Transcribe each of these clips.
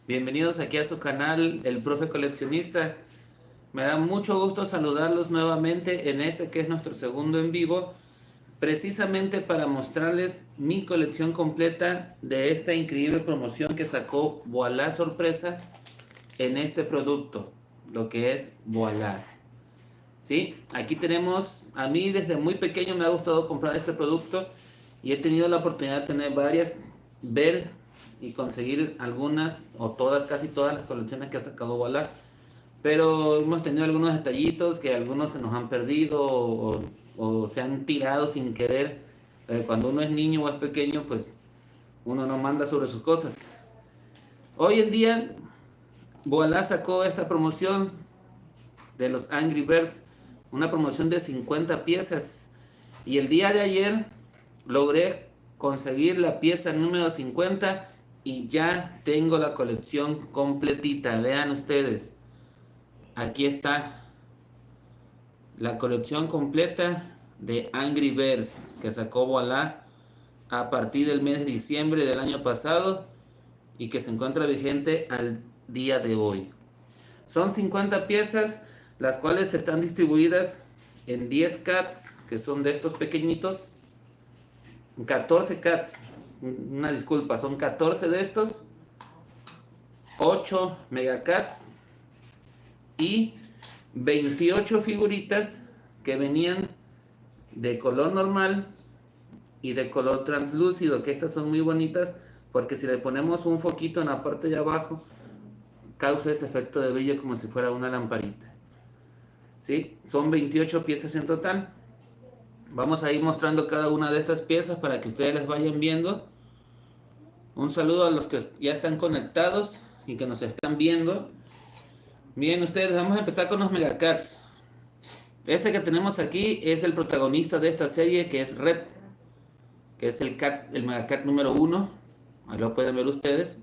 Bienvenidos aquí a su canal, El Profe Coleccionista. Me da mucho gusto saludarlos nuevamente en este que es nuestro segundo en vivo, precisamente para mostrarles mi colección completa de esta increíble promoción que sacó Voilà Sorpresa en este producto, lo que es Voilà. ¿Sí? Aquí tenemos, a mí desde muy pequeño me ha gustado comprar este producto y he tenido la oportunidad de tener varias, ver y conseguir algunas o todas, casi todas las colecciones que ha sacado Walla. Pero hemos tenido algunos detallitos que algunos se nos han perdido o se han tirado sin querer. Cuando uno es niño o es pequeño, pues uno no manda sobre sus cosas. Hoy en día, Walla sacó esta promoción de los Angry Birds, una promoción de 50 piezas. Y el día de ayer logré conseguir la pieza número 50 y ya tengo la colección completita. Vean ustedes, aquí está la colección completa de Angry Birds que sacó Voilà a partir del mes de diciembre del año pasado y que se encuentra vigente al día de hoy. Son 50 piezas, las cuales están distribuidas en 10 cats, que son de estos pequeñitos, 14 cats, una disculpa, son 14 de estos, 8 megacats y 28 figuritas que venían de color normal y de color translúcido, que estas son muy bonitas porque si le ponemos un foquito en la parte de abajo, causa ese efecto de brillo como si fuera una lamparita. ¿Sí? Son 28 piezas en total. Vamos a ir mostrando cada una de estas piezas para que ustedes las vayan viendo. Un saludo a los que ya están conectados y que nos están viendo. Bien, ustedes, vamos a empezar con los Megacats. Este que tenemos aquí es el protagonista de esta serie, que es Red, que es el Megacat número 1. Ahí lo pueden ver ustedes.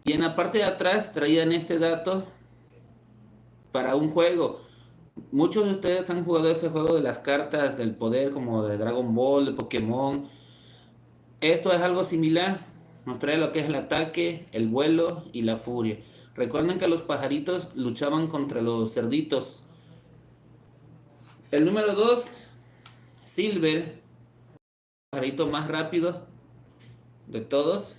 Y en la parte de atrás traían este dato para un juego. Muchos de ustedes han jugado ese juego de las cartas del poder, como de Dragon Ball, de Pokémon. Esto es algo similar. Nos trae lo que es el ataque, el vuelo y la furia. Recuerden que los pajaritos luchaban contra los cerditos. El número 2, Silver, el pajarito más rápido de todos.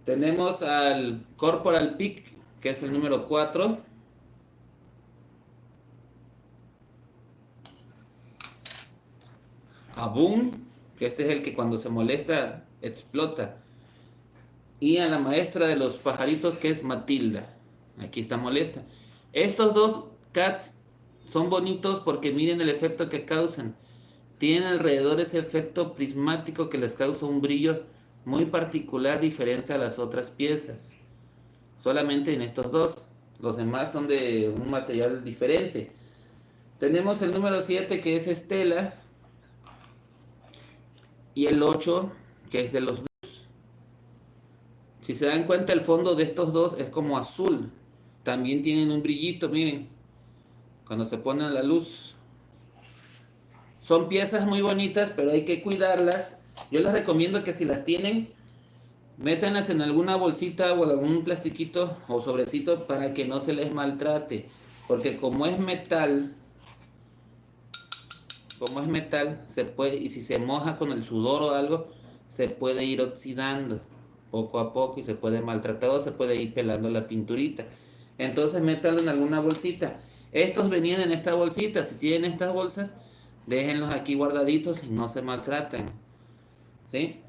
Tenemos al Corporal Peak, que es el número 4. A Boom, que ese es el que cuando se molesta explota. Y a la maestra de los pajaritos, que es Matilda. Aquí está molesta. Estos dos cats son bonitos porque miren el efecto que causan. Tienen alrededor ese efecto prismático que les causa un brillo muy particular, diferente a las otras piezas. Solamente en estos dos. Los demás son de un material diferente. Tenemos el número 7 que es Estela. Y el 8 que es de los... Si se dan cuenta, el fondo de estos dos es como azul. También tienen un brillito, miren, cuando se pone a la luz. Son piezas muy bonitas, pero hay que cuidarlas. Yo les recomiendo que si las tienen, métanlas en alguna bolsita o algún plastiquito o sobrecito para que no se les maltrate. Porque como es metal, se puede, y si se moja con el sudor o algo, se puede ir oxidando poco a poco y se puede maltratar o se puede ir pelando la pinturita. Entonces métanlo en alguna bolsita. Estos venían en esta bolsita. Si tienen estas bolsas, déjenlos aquí guardaditos y no se maltratan. ¿Sí?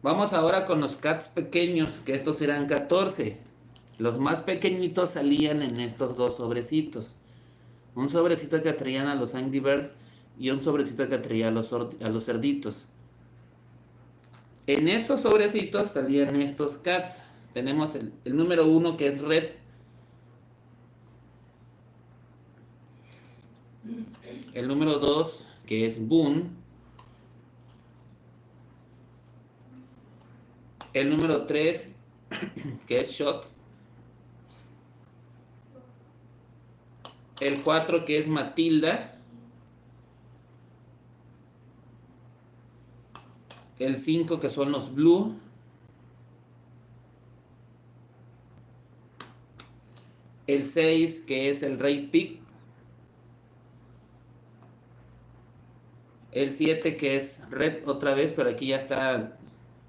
Vamos ahora con los cats pequeños, que estos serán 14. Los más pequeñitos salían en estos dos sobrecitos. Un sobrecito que atraían a los Angry Birds y un sobrecito que atraía a los cerditos. En esos sobrecitos salían estos cats. Tenemos el número 1 que es Red. El número 2 que es Boon. El número 3 que es Shock. El 4 que es Matilda. El 5 que son los blue. El 6 que es el rey pick. El 7 que es red otra vez, pero aquí ya está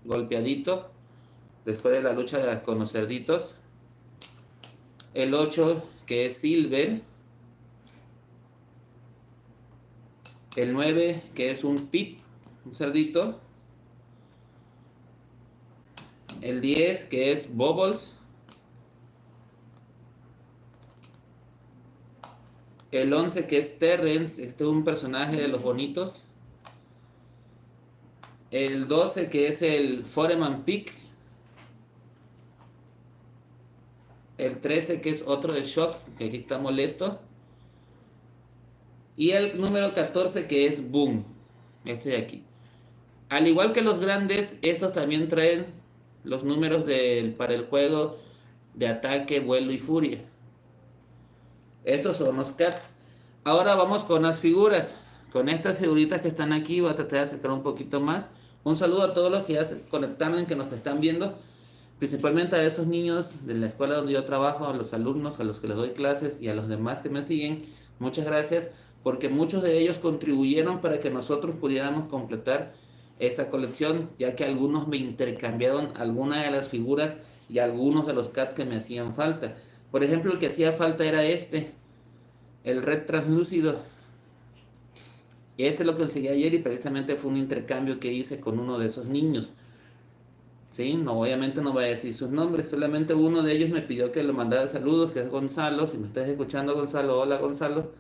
golpeadito después de la lucha con los cerditos. El 8 que es silver. El 9 que es un pip, un cerdito. El 10 que es bubbles. El 11 que es Terrence, este es un personaje de los bonitos. El 12 que es el Foreman Pick. El 13 que es otro de Shock, que aquí está molesto. Y el número 14 que es Boom, este de aquí. Al igual que los grandes, estos también traen los números para el juego de ataque, vuelo y furia. Estos son los cats. Ahora vamos con las figuras. Con estas figuritas que están aquí, voy a tratar de acercar un poquito más. Un saludo a todos los que ya se conectaron, que nos están viendo. Principalmente a esos niños de la escuela donde yo trabajo, a los alumnos, a los que les doy clases y a los demás que me siguen. Muchas gracias, porque muchos de ellos contribuyeron para que nosotros pudiéramos completar esta colección, ya que algunos me intercambiaron algunas de las figuras y algunos de los cats que me hacían falta. Por ejemplo, el que hacía falta era este, el red translúcido. Y este lo conseguí ayer y precisamente fue un intercambio que hice con uno de esos niños. Sí, no, obviamente no voy a decir sus nombres, solamente uno de ellos me pidió que le mandara saludos, que es Gonzalo. Si me estás escuchando, Gonzalo, hola Gonzalo.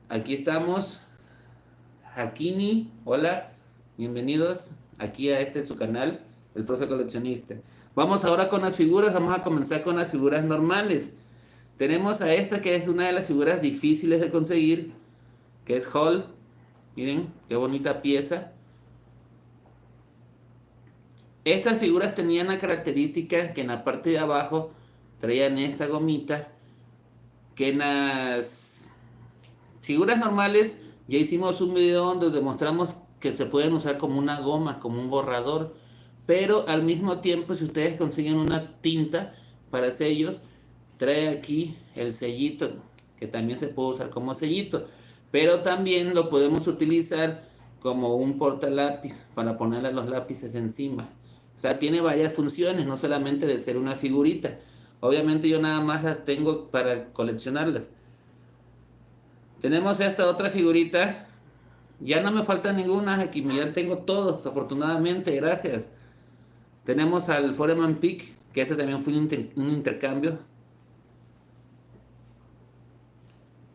Aquí estamos. Hakini, hola, bienvenidos aquí a su canal, el profe coleccionista. Vamos ahora con las figuras, vamos a comenzar con las figuras normales. Tenemos a esta que es una de las figuras difíciles de conseguir, que es Hall. Miren, qué bonita pieza. Estas figuras tenían la característica que en la parte de abajo traían esta gomita, que en las figuras normales ya hicimos un video donde demostramos que se pueden usar como una goma, como un borrador, pero al mismo tiempo si ustedes consiguen una tinta para sellos, trae aquí el sellito, que también se puede usar como sellito, pero también lo podemos utilizar como un portalápiz para ponerle los lápices encima. O sea, tiene varias funciones, no solamente de ser una figurita. Obviamente yo nada más las tengo para coleccionarlas. Tenemos esta otra figurita. Ya no me falta ninguna, aquí ya tengo todos, afortunadamente, gracias. Tenemos al Foreman Pick, que este también fue un intercambio.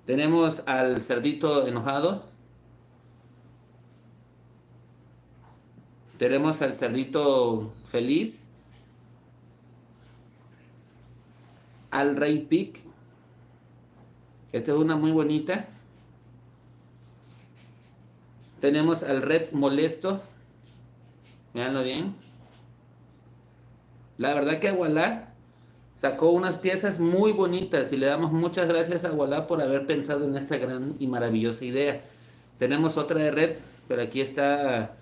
Tenemos al cerdito enojado. Tenemos al cerdito feliz. Al rey Pick. Esta es una muy bonita. Tenemos al red molesto. Veanlo bien. La verdad que Agualá sacó unas piezas muy bonitas y le damos muchas gracias a Agualá por haber pensado en esta gran y maravillosa idea. Tenemos otra de red, pero aquí está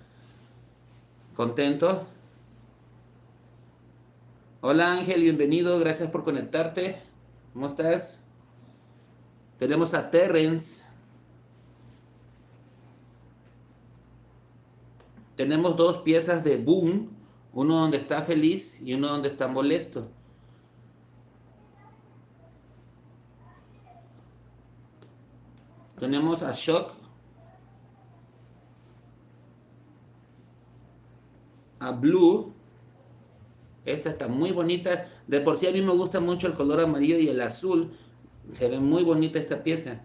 contento. Hola Ángel, bienvenido, gracias por conectarte. ¿Cómo estás? Tenemos a Terrence. Tenemos dos piezas de Boom, uno donde está feliz y uno donde está molesto. Tenemos a Shock, a Blue. Esta está muy bonita. De por sí a mí me gusta mucho el color amarillo y el azul. Se ve muy bonita esta pieza.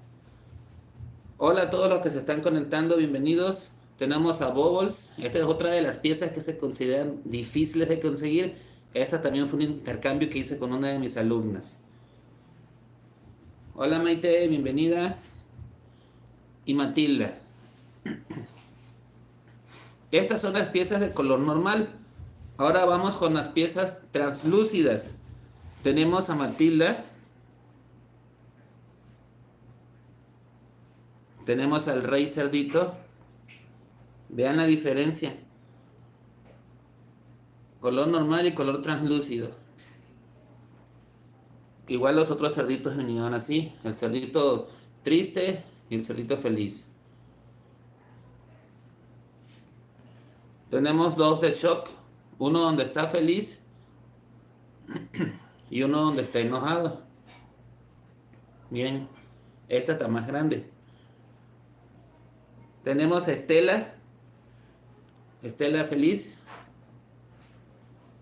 Hola a todos los que se están conectando, bienvenidos. Tenemos a Bubbles. Esta es otra de las piezas que se consideran difíciles de conseguir. Esta también fue un intercambio que hice con una de mis alumnas. Hola Maite, bienvenida. Y Matilda. Estas son las piezas de color normal. Ahora vamos con las piezas translúcidas. Tenemos a Matilda. Tenemos al rey cerdito. Vean la diferencia. Color normal y color translúcido. Igual los otros cerditos venían así. El cerdito triste y el cerdito feliz. Tenemos dos de shock. Uno donde está feliz y uno donde está enojado. Miren, esta está más grande. Tenemos Estela. Estela feliz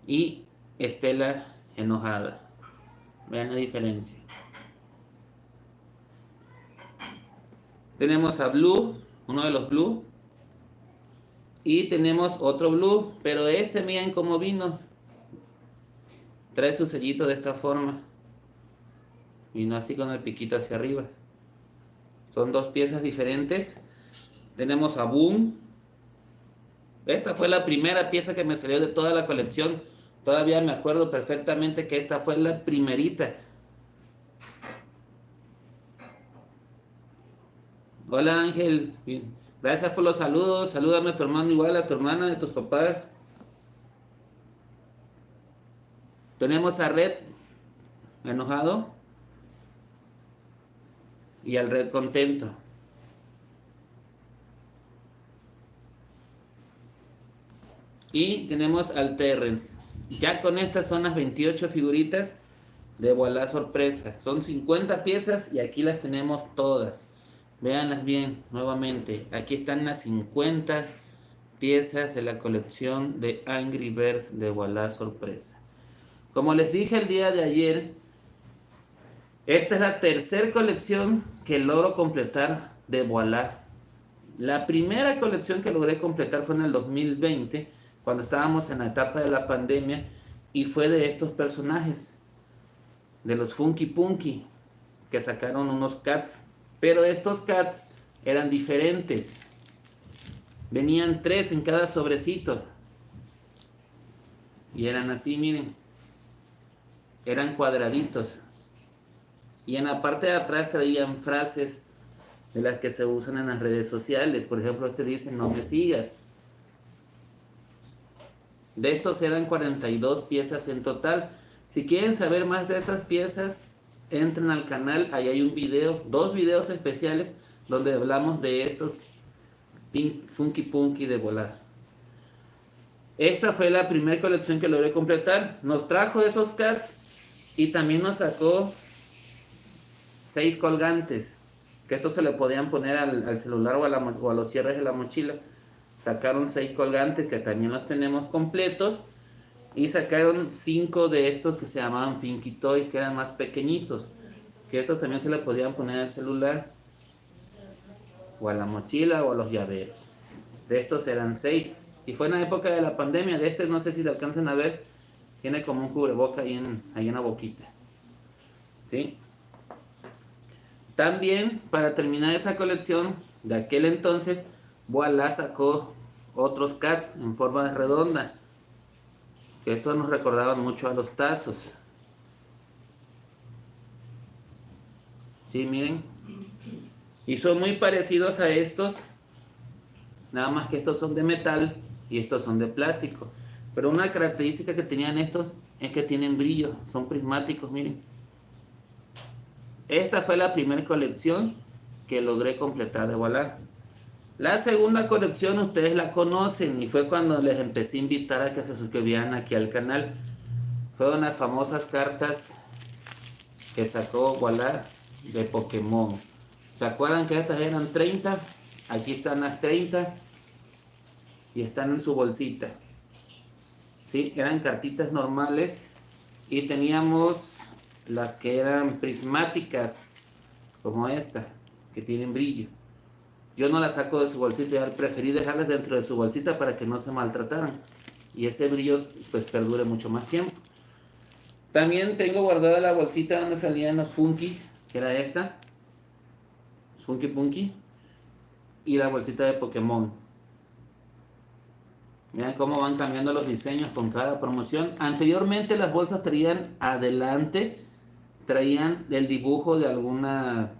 y Estela enojada. Vean la diferencia. Tenemos a Blue, uno de los Blue. Y tenemos otro Blue, pero este miren cómo vino. Trae su sellito de esta forma. Vino así con el piquito hacia arriba. Son dos piezas diferentes. Tenemos a Boom. Esta fue la primera pieza que me salió de toda la colección. Todavía me acuerdo perfectamente que esta fue la primerita. Hola Ángel, bien. Gracias por los saludos. Salúdame a tu hermano igual, a tu hermana, de tus papás. Tenemos a Red enojado y al Red contento. Y tenemos al Terrence. Ya con estas son las 28 figuritas de Voilà Sorpresa. Son 50 piezas y aquí las tenemos todas. Véanlas bien nuevamente. Aquí están las 50 piezas de la colección de Angry Birds de Voilà Sorpresa. Como les dije el día de ayer, esta es la tercera colección que logro completar de Voilà. La primera colección que logré completar fue en el 2020, cuando estábamos en la etapa de la pandemia, y fue de estos personajes, de los Funky Punky, que sacaron unos cats. Pero estos cats eran diferentes. Venían 3 en cada sobrecito. Y eran así, miren. Eran cuadraditos. Y en la parte de atrás traían frases de las que se usan en las redes sociales. Por ejemplo, este dice: no me sigas. De estos eran 42 piezas en total. Si quieren saber más de estas piezas, entren al canal, ahí hay un video, 2 videos especiales donde hablamos de estos Funky Punky de Voilà. Esta fue la primera colección que logré completar. Nos trajo esos cats y también nos sacó 6 colgantes, que estos se le podían poner al celular o a los cierres de la mochila. Sacaron 6 colgantes que también los tenemos completos. Y sacaron 5 de estos que se llamaban Pinky Toys, que eran más pequeñitos. Que estos también se le podían poner al celular, o a la mochila, o a los llaveros. De estos eran 6. Y fue en la época de la pandemia. De este no sé si lo alcanzan a ver. Tiene como un cubreboca ahí en la boquita. ¿Sí? También, para terminar esa colección, de aquel entonces, Voilà sacó otros cats en forma redonda. Que estos nos recordaban mucho a los tazos. Sí, miren. Y son muy parecidos a estos. Nada más que estos son de metal y estos son de plástico. Pero una característica que tenían estos es que tienen brillo. Son prismáticos, miren. Esta fue la primera colección que logré completar de Voilà. La segunda colección ustedes la conocen y fue cuando les empecé a invitar a que se suscribieran aquí al canal. Fueron las famosas cartas que sacó Voilà de Pokémon. ¿Se acuerdan que estas eran 30? Aquí están las 30 y están en su bolsita. ¿Sí? Eran cartitas normales y teníamos las que eran prismáticas, como esta, que tienen brillo. Yo no las saco de su bolsita, ya preferí dejarlas dentro de su bolsita para que no se maltrataran y ese brillo pues perdure mucho más tiempo. También tengo guardada la bolsita donde salían los Funky, que era esta, Funky Punky, y la bolsita de Pokémon. Miren cómo van cambiando los diseños con cada promoción. Anteriormente las bolsas traían adelante, traían el dibujo de alguna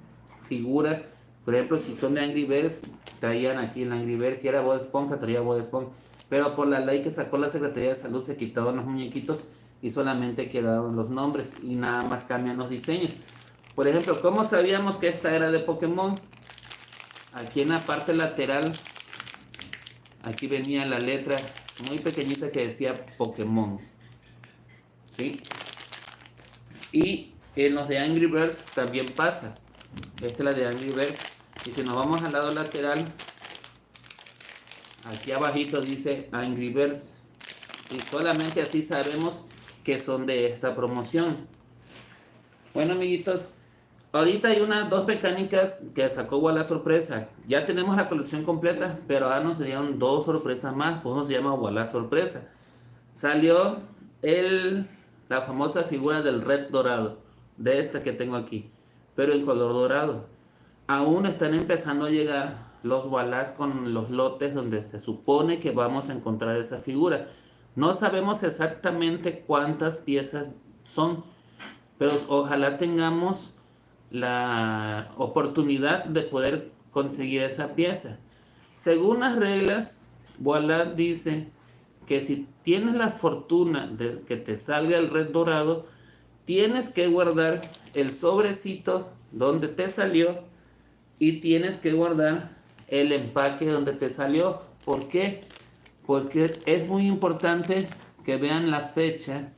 figura. Por ejemplo, si son de Angry Birds, traían aquí el Angry Birds. Si era Bob Esponja, traía Bob Esponja. pero por la ley que sacó la Secretaría de Salud se quitaron los muñequitos y solamente quedaron los nombres y nada más cambian los diseños. Por ejemplo, ¿cómo sabíamos que esta era de Pokémon? Aquí en la parte lateral, aquí venía la letra muy pequeñita que decía Pokémon, ¿sí? Y en los de Angry Birds también pasa. Esta es la de Angry Birds. Y si nos vamos al lado lateral, aquí abajito dice Angry Birds. Y solamente así sabemos que son de esta promoción. Bueno, amiguitos, ahorita hay dos mecánicas que sacó Walla Sorpresa. Ya tenemos la colección completa, pero ahora nos dieron 2 sorpresas más. Pues se llama Walla Sorpresa. Salió la famosa figura del Red dorado, de esta que tengo aquí, pero en color dorado. Aún están empezando a llegar los Wallace con los lotes donde se supone que vamos a encontrar esa figura. No sabemos exactamente cuántas piezas son, pero ojalá tengamos la oportunidad de poder conseguir esa pieza. Según las reglas, Wallace dice que si tienes la fortuna de que te salga el Red dorado, tienes que guardar el sobrecito donde te salió y tienes que guardar el empaque donde te salió. ¿Por qué? Porque es muy importante que vean la fecha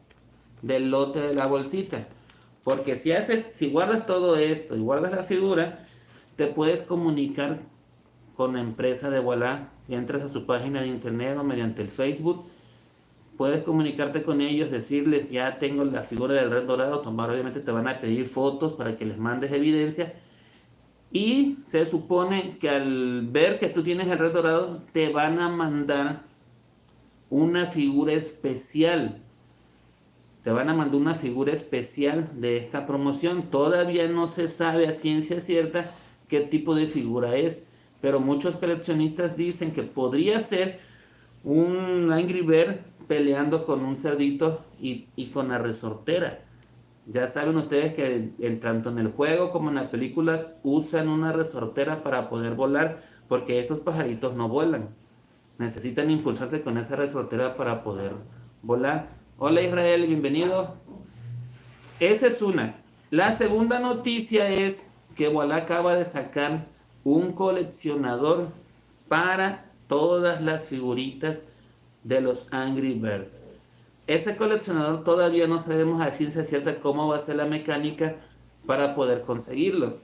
del lote de la bolsita. Porque si guardas todo esto y guardas la figura, te puedes comunicar con la empresa de Walla. Y entras a su página de internet o mediante el Facebook. Puedes comunicarte con ellos, decirles ya tengo la figura del Red dorado. Obviamente te van a pedir fotos para que les mandes evidencia. Y se supone que al ver que tú tienes el Red dorado, te van a mandar una figura especial. Te van a mandar una figura especial de esta promoción. Todavía no se sabe a ciencia cierta qué tipo de figura es, pero muchos coleccionistas dicen que podría ser un Angry Bird peleando con un cerdito y con la resortera. Ya saben ustedes que tanto en el juego como en la película usan una resortera para poder volar, porque estos pajaritos no vuelan. Necesitan impulsarse con esa resortera para poder volar. Hola Israel, bienvenido. Esa es una. La segunda noticia es que Walla acaba de sacar un coleccionador para todas las figuritas de los Angry Birds. Ese coleccionador todavía no sabemos a ciencia cierta cómo va a ser la mecánica para poder conseguirlo.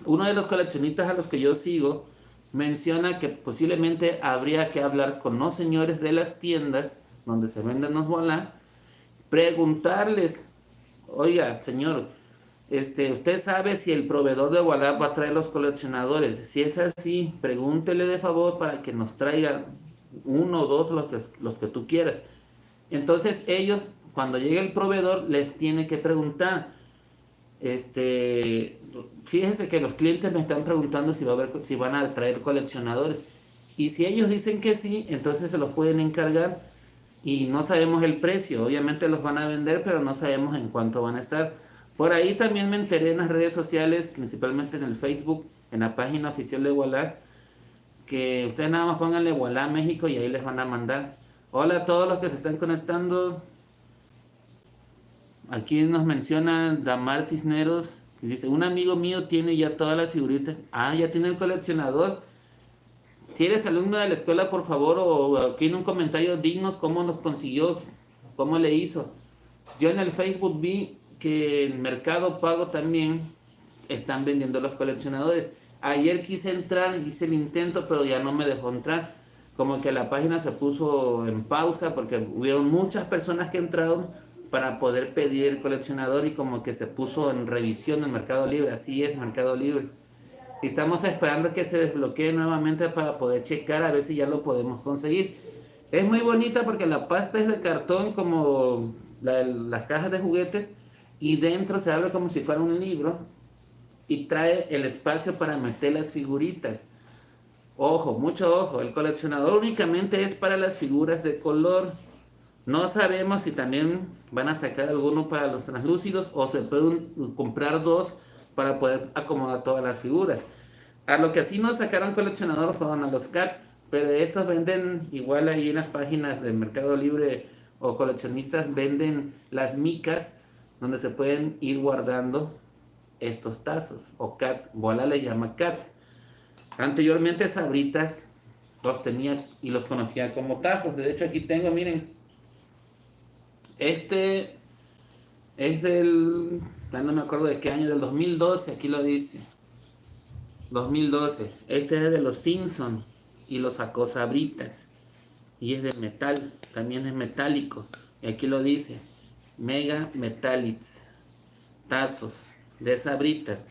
Uno de los coleccionistas a los que yo sigo menciona que posiblemente habría que hablar con los señores de las tiendas donde se venden los Walla, preguntarles, oiga, señor, usted sabe si el proveedor de Walla va a traer los coleccionadores. Si es así, pregúntele de favor para que nos traiga 1 o 2 los que tú quieras. Entonces ellos, cuando llegue el proveedor, les tiene que preguntar. Fíjense que los clientes me están preguntando si van a traer coleccionadores. Y si ellos dicen que sí, entonces se los pueden encargar. Y no sabemos el precio. Obviamente los van a vender, pero no sabemos en cuánto van a estar. Por ahí también me enteré en las redes sociales, principalmente en el Facebook, en la página oficial de Walla, que ustedes nada más pónganle Walla México y ahí les van a mandar. Hola a todos los que se están conectando. Aquí nos menciona Damar Cisneros, que dice, un amigo mío tiene ya todas las figuritas. Ah, ya tiene el coleccionador. Si eres alumno de la escuela, por favor, o aquí en un comentario, dignos cómo nos consiguió, cómo le hizo. Yo en el Facebook vi que en Mercado Pago también están vendiendo los coleccionadores. Ayer quise entrar, hice el intento, pero ya no me dejó entrar. Como que la página se puso en pausa porque hubieron muchas personas que entraron para poder pedir el coleccionador y como que se puso en revisión en Mercado Libre. Así es, Mercado Libre. Y estamos esperando que se desbloquee nuevamente para poder checar a ver si ya lo podemos conseguir. Es muy bonita porque la pasta es de cartón como las cajas de juguetes y dentro se abre como si fuera un libro y trae el espacio para meter las figuritas. Ojo, mucho ojo, el coleccionador únicamente es para las figuras de color. No sabemos si también van a sacar alguno para los translúcidos o se pueden comprar 2 para poder acomodar todas las figuras. A lo que sí nos sacaron coleccionador fueron a los cats, Pero estos venden igual ahí en las páginas de Mercado Libre o coleccionistas venden las micas donde se pueden ir guardando estos tazos o cats. Bola le llama cats. Anteriormente Sabritas los tenía y los conocía como tazos. De hecho aquí tengo, miren, este es del, ya no me acuerdo de qué año, del 2012, aquí lo dice. 2012. Este es de los Simpson y lo sacó Sabritas. Y es de metal, también es metálico. Y aquí lo dice, Mega Metallics, tazos de Sabritas.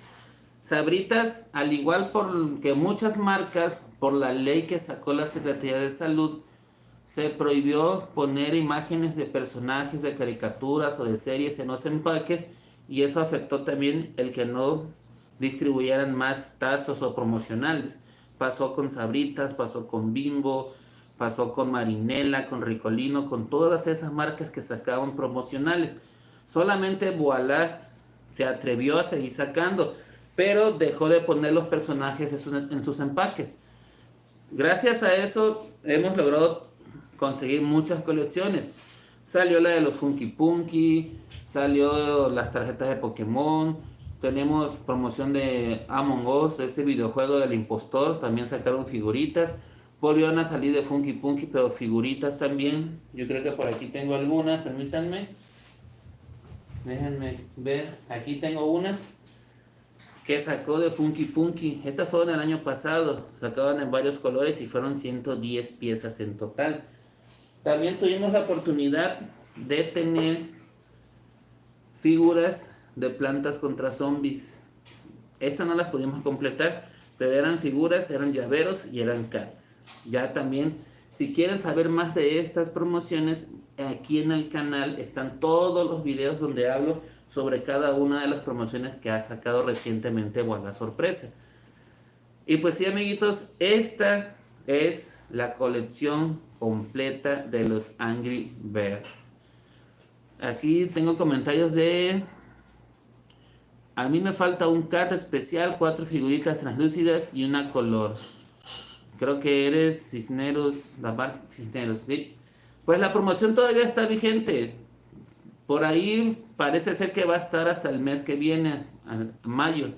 Sabritas, al igual que muchas marcas, por la ley que sacó la Secretaría de Salud, se prohibió poner imágenes de personajes de caricaturas o de series en los empaques y eso afectó también el que no distribuyeran más tazos o promocionales. Pasó con Sabritas, pasó con Bimbo, pasó con Marinela, con Ricolino, con todas esas marcas que sacaban promocionales. Solamente Voilà se atrevió a seguir sacando, pero dejó de poner los personajes en sus empaques. Gracias a eso hemos logrado conseguir muchas colecciones. Salió la de los Funky Punky, salió las tarjetas de Pokémon, tenemos promoción de Among Us, ese videojuego del impostor, también sacaron figuritas. Volvieron a salir de Funky Punky, pero figuritas también. Yo creo que por aquí tengo algunas, permítanme. Déjenme ver, aquí tengo unas que sacó de Funky Punky. Estas fueron el año pasado, sacaban en varios colores y fueron 110 piezas en total. También tuvimos la oportunidad de tener figuras de Plantas contra Zombies. Estas no las pudimos completar, pero eran figuras, eran llaveros y eran cats. Ya también, si quieren saber más de estas promociones, aquí en el canal están todos los videos donde hablo sobre cada una de las promociones que ha sacado recientemente Voilà Sorpresa. Y pues sí, amiguitos, esta es la colección completa de los Angry Birds. Aquí tengo comentarios de... A mí me falta un cat especial, 4 figuritas translúcidas y una color. Creo que eres Cisneros, la bar Cisneros, ¿sí? Pues la promoción todavía está vigente. Por ahí parece ser que va a estar hasta el mes que viene, mayo.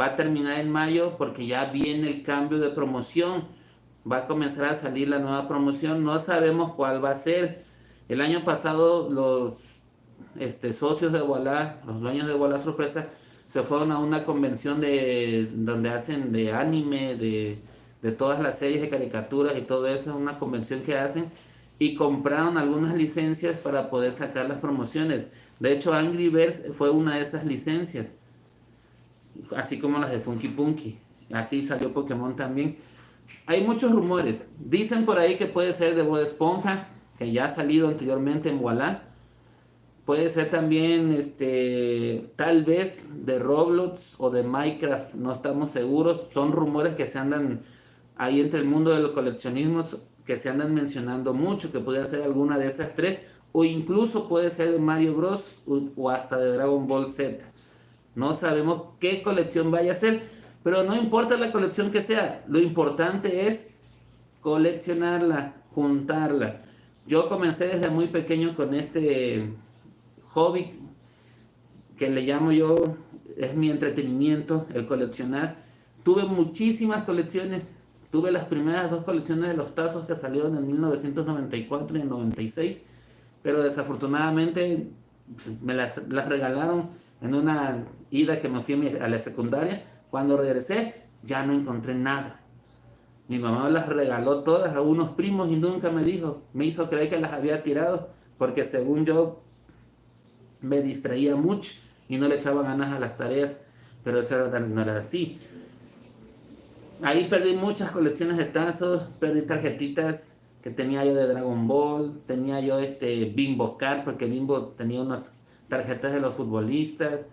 Va a terminar en mayo porque ya viene el cambio de promoción. Va a comenzar a salir la nueva promoción. No sabemos cuál va a ser. El año pasado los socios de Voilà, los dueños de Voilà Sorpresa, se fueron a una convención donde hacen de anime, de todas las series de caricaturas y todo eso, una convención que hacen, y compraron algunas licencias para poder sacar las promociones. De hecho, Angry Birds fue una de esas licencias, así como las de Funky Punky. Así salió Pokémon también. Hay muchos rumores. Dicen por ahí que puede ser de Bob Esponja, que ya ha salido anteriormente en Voilà. Puede ser también, tal vez de Roblox o de Minecraft, no estamos seguros. Son rumores que se andan ahí entre el mundo de los coleccionismos, que se andan mencionando mucho, que puede ser alguna de esas tres, o incluso puede ser de Mario Bros. O hasta de Dragon Ball Z. No sabemos qué colección vaya a ser, pero no importa la colección que sea, lo importante es coleccionarla, juntarla. Yo comencé desde muy pequeño con este hobby que le llamo yo, es mi entretenimiento, el coleccionar. Tuve muchísimas colecciones. Tuve las primeras 2 colecciones de los tazos que salieron en 1994 y en 96, pero desafortunadamente me las regalaron en una ida que me fui a la secundaria. Cuando regresé ya no encontré nada. Mi mamá las regaló todas a unos primos y nunca me dijo, me hizo creer que las había tirado, porque según yo me distraía mucho y no le echaba ganas a las tareas, pero eso no era así. Ahí perdí muchas colecciones de tazos, perdí tarjetitas que tenía yo de Dragon Ball, tenía yo Bimbo Card, porque Bimbo tenía unas tarjetas de los futbolistas.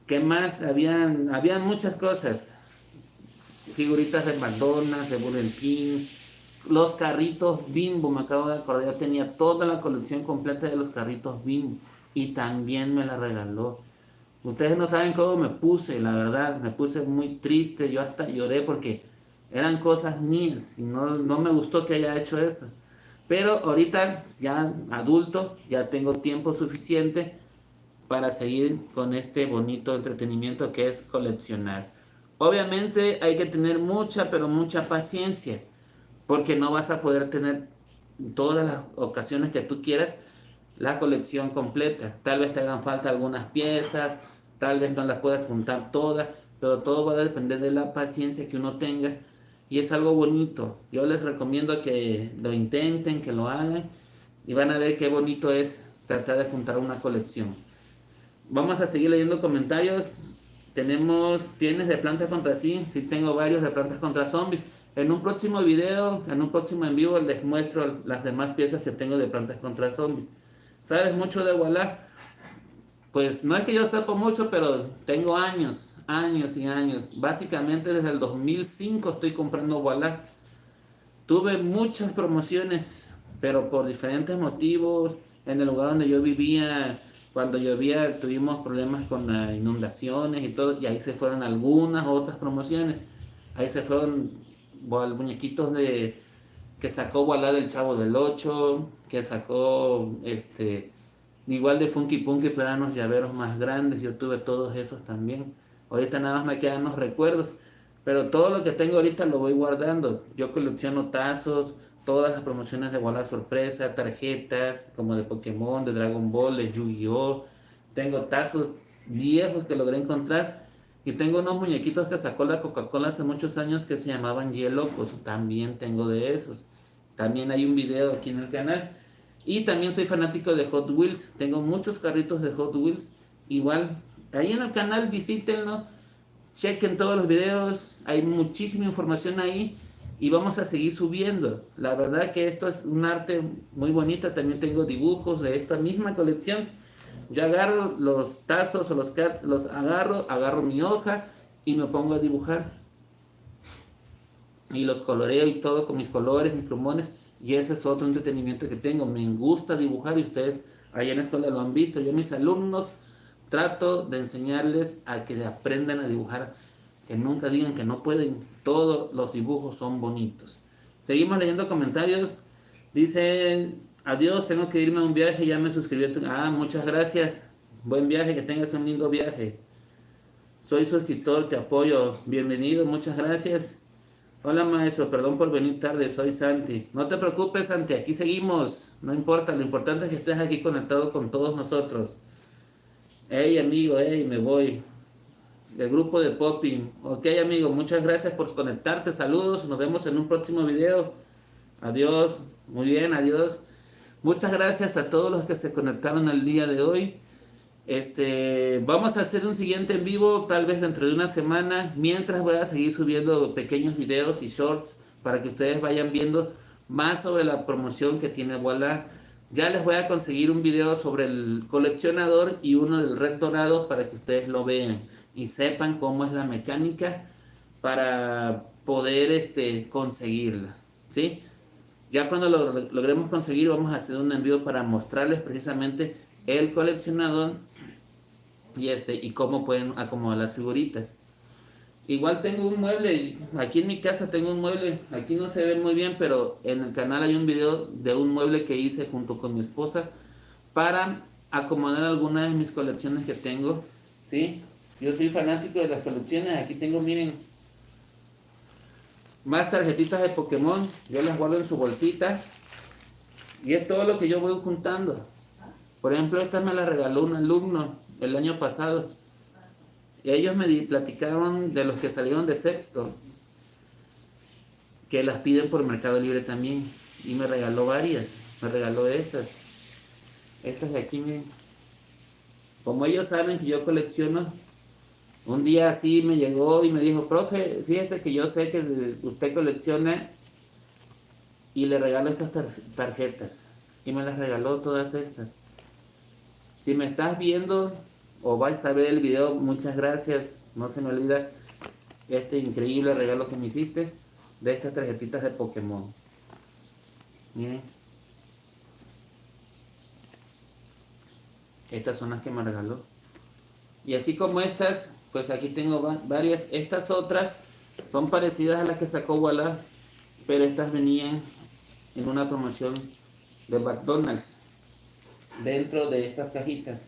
¿Qué más? Habían muchas cosas. Figuritas de McDonald's, de Burger King, los carritos Bimbo, me acabo de acordar, yo tenía toda la colección completa de los carritos Bimbo y también me la regaló. Ustedes no saben cómo me puse, la verdad, me puse muy triste, yo hasta lloré porque Eran cosas mías y no me gustó que haya hecho eso. Pero ahorita ya adulto, ya tengo tiempo suficiente para seguir con este bonito entretenimiento que es coleccionar. Obviamente hay que tener mucha, pero mucha paciencia, porque no vas a poder tener todas las ocasiones que tú quieras la colección completa. Tal vez te hagan falta algunas piezas, tal vez no las puedas juntar todas, pero todo va a depender de la paciencia que uno tenga y es algo bonito. Yo les recomiendo que lo intenten, que lo hagan y van a ver qué bonito es tratar de juntar una colección. Vamos a seguir leyendo comentarios. ¿Tienes de Plantas contra sí? Sí, tengo varios de Plantas contra Zombies. En un próximo video, en un próximo en vivo, les muestro las demás piezas que tengo de Plantas contra Zombies. ¿Sabes mucho de Voilà? Pues no es que yo sepa mucho, pero tengo años, años y años. Básicamente desde el 2005 estoy comprando Voilà. Tuve muchas promociones, pero por diferentes motivos. En el lugar donde yo vivía, cuando llovía, tuvimos problemas con las inundaciones y todo, y ahí se fueron algunas otras promociones. Ahí se fueron muñequitos que sacó Voilà del Chavo del 8, que sacó igual de Funky Punky, pero eran los llaveros más grandes. Yo tuve todos esos también. Ahorita nada más me quedan los recuerdos. Pero todo lo que tengo ahorita lo voy guardando. Yo colecciono tazos, todas las promociones de Voilà Sorpresa, tarjetas como de Pokémon, de Dragon Ball, de Yu-Gi-Oh! Tengo tazos viejos que logré encontrar. Y tengo unos muñequitos que sacó la Coca-Cola hace muchos años que se llamaban Hielocos. También tengo de esos. También hay un video aquí en el canal. Y también soy fanático de Hot Wheels. Tengo muchos carritos de Hot Wheels. Igual, ahí en el canal visítenlo. Chequen todos los videos. Hay muchísima información ahí. Y vamos a seguir subiendo. La verdad que esto es un arte muy bonito. También tengo dibujos de esta misma colección. Yo agarro los tazos o los cats, los agarro mi hoja y me pongo a dibujar. Y los coloreo y todo con mis colores, mis plumones. Y ese es otro entretenimiento que tengo. Me gusta dibujar y ustedes allá en la escuela lo han visto. Yo a mis alumnos trato de enseñarles a que aprendan a dibujar. Que nunca digan que no pueden. Todos los dibujos son bonitos. Seguimos leyendo comentarios. Dice, adiós, tengo que irme a un viaje, ya me suscribí. Muchas gracias. Buen viaje, que tengas un lindo viaje. Soy suscriptor, te apoyo. Bienvenido, muchas gracias. Hola maestro, perdón por venir tarde, soy Santi. No te preocupes, Santi, aquí seguimos. No importa, lo importante es que estés aquí conectado con todos nosotros. Hey amigo, hey, me voy. Del grupo de Popping. Ok amigo, muchas gracias por conectarte. Saludos, nos vemos en un próximo video. Adiós, muy bien, adiós. Muchas gracias a todos los que se conectaron el día de hoy. Vamos a hacer un siguiente en vivo tal vez dentro de una semana, mientras voy a seguir subiendo pequeños videos y shorts para que ustedes vayan viendo más sobre la promoción que tiene Voilà. Ya les voy a conseguir un video sobre el coleccionador y uno del Red Dorado para que ustedes lo vean y sepan cómo es la mecánica para poder conseguirla, ¿sí? Ya cuando lo logremos conseguir vamos a hacer un envío para mostrarles precisamente el coleccionador y cómo pueden acomodar las figuritas. Igual tengo un mueble, aquí en mi casa tengo un mueble, aquí no se ve muy bien, pero en el canal hay un video de un mueble que hice junto con mi esposa para acomodar algunas de mis colecciones que tengo, ¿sí? Yo soy fanático de las colecciones, aquí tengo, miren, más tarjetitas de Pokémon, yo las guardo en su bolsita y es todo lo que yo voy juntando. Por ejemplo, esta me la regaló un alumno el año pasado. Y ellos me platicaron de los que salieron de sexto, que las piden por Mercado Libre también. Y me regaló varias. Me regaló estas. Estas de aquí, miren. Como ellos saben que yo colecciono, un día así me llegó y me dijo, profe, fíjese que yo sé que usted colecciona y le regalo estas tarjetas. Y me las regaló todas estas. Si me estás viendo o vais a ver el video, muchas gracias. No se me olvida este increíble regalo que me hiciste de estas tarjetitas de Pokémon. Miren. Estas son las que me regaló. Y así como estas, pues aquí tengo varias. Estas otras Son parecidas a las que sacó Walla, pero estas venían en una promoción de McDonald's dentro de estas cajitas.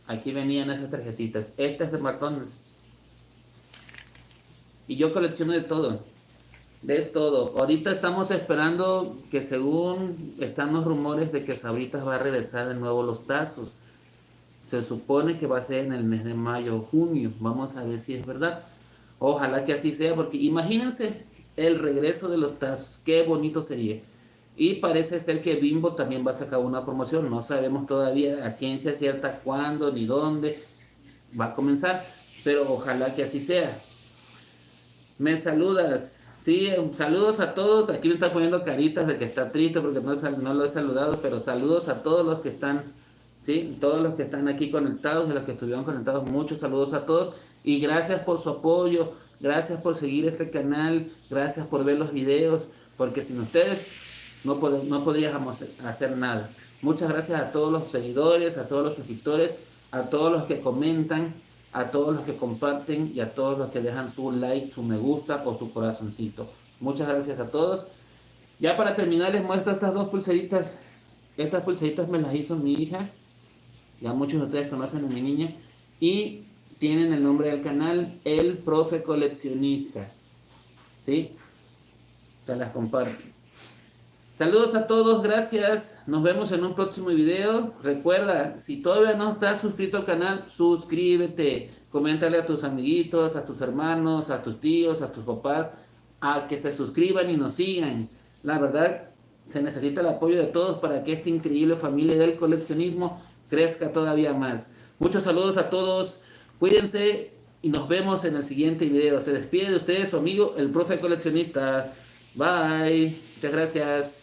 Aquí venían esas tarjetitas. Esta es de McDonald's. Y yo colecciono de todo. De todo. Ahorita estamos esperando que, según están los rumores, de que Sabritas va a regresar de nuevo los tazos. Se supone que va a ser en el mes de mayo o junio. Vamos a ver si es verdad. Ojalá que así sea, porque imagínense el regreso de los tazos. Qué bonito sería. Y parece ser que Bimbo también va a sacar una promoción. No sabemos todavía a ciencia cierta cuándo ni dónde va a comenzar. Pero ojalá que así sea. Me saludas. Sí, saludos a todos. Aquí me está poniendo caritas de que está triste porque no lo he saludado, pero saludos a todos los que están, sí, todos los que están aquí conectados, de los que estuvieron conectados, muchos saludos a todos y gracias por su apoyo, gracias por seguir este canal, gracias por ver los videos, porque sin ustedes no podríamos hacer nada. Muchas gracias a todos los seguidores, a todos los suscriptores, a todos los que comentan, a todos los que comparten y a todos los que dejan su like, su me gusta o su corazoncito. Muchas gracias a todos. Ya para terminar les muestro estas dos pulseritas. Estas pulseritas me las hizo mi hija. Ya muchos de ustedes conocen a mi niña. Y tienen el nombre del canal, El Profe Coleccionista. ¿Sí? Se las comparto. Saludos a todos, gracias. Nos vemos en un próximo video. Recuerda, si todavía no estás suscrito al canal, suscríbete. Coméntale a tus amiguitos, a tus hermanos, a tus tíos, a tus papás, a que se suscriban y nos sigan. La verdad, se necesita el apoyo de todos para que esta increíble familia del coleccionismo crezca todavía más. Muchos saludos a todos. Cuídense y nos vemos en el siguiente video. Se despide de ustedes su amigo, el Profe Coleccionista. Bye. Muchas gracias.